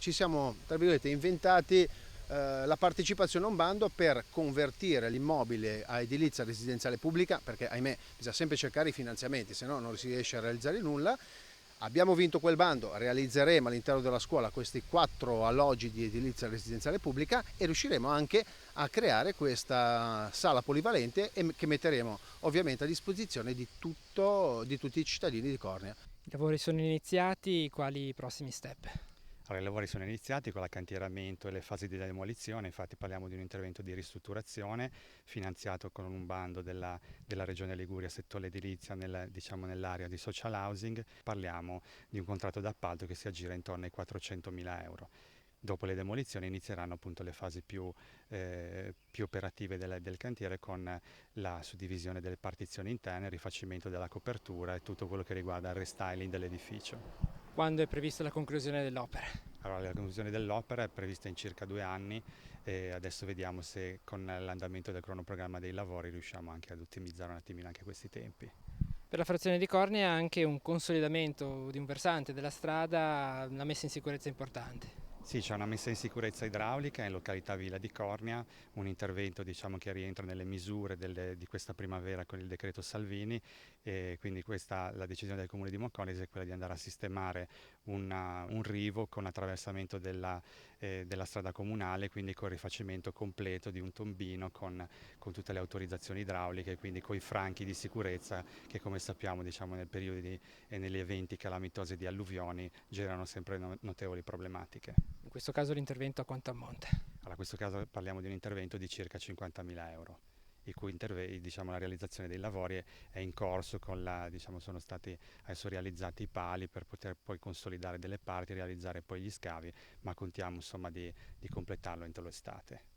ci siamo, tra virgolette, inventati la partecipazione a un bando per convertire l'immobile a edilizia residenziale pubblica, perché ahimè bisogna sempre cercare i finanziamenti, se no non si riesce a realizzare nulla. Abbiamo vinto quel bando, realizzeremo all'interno della scuola questi 4 alloggi di edilizia residenziale pubblica e riusciremo anche a creare questa sala polivalente che metteremo ovviamente a disposizione di tutti i cittadini di Cornia. I lavori sono iniziati, quali i prossimi step? Allora, i lavori sono iniziati con l'accantieramento e le fasi di demolizione, infatti parliamo di un intervento di ristrutturazione finanziato con un bando della Regione Liguria settore edilizia diciamo, nell'area di social housing, parliamo di un contratto d'appalto che si aggira intorno ai 400.000 euro. Dopo le demolizioni inizieranno appunto le fasi più operative del cantiere con la suddivisione delle partizioni interne, il rifacimento della copertura e tutto quello che riguarda il restyling dell'edificio. Quando è prevista la conclusione dell'opera? Allora, la conclusione dell'opera è prevista in circa 2 anni e adesso vediamo se con l'andamento del cronoprogramma dei lavori riusciamo anche ad ottimizzare un attimino anche questi tempi. Per la frazione di Cornia anche un consolidamento di un versante della strada, una messa in sicurezza importante. Sì, c'è una messa in sicurezza idraulica in località Villa di Cornia, un intervento diciamo, che rientra nelle misure di questa primavera con il decreto Salvini e quindi la decisione del Comune di Mocconese è quella di andare a sistemare un rivo con attraversamento della strada comunale, quindi con il rifacimento completo di un tombino con tutte le autorizzazioni idrauliche, quindi con i franchi di sicurezza che come sappiamo diciamo, nel periodo e negli eventi calamitosi di alluvioni generano sempre notevoli problematiche. In questo caso l'intervento a quanto ammonta? Allora, in questo caso parliamo di un intervento di circa 50.000 euro, i cui diciamo, la realizzazione dei lavori è in corso, diciamo, sono stati adesso realizzati i pali per poter poi consolidare delle parti, realizzare poi gli scavi, ma contiamo insomma di completarlo entro l'estate.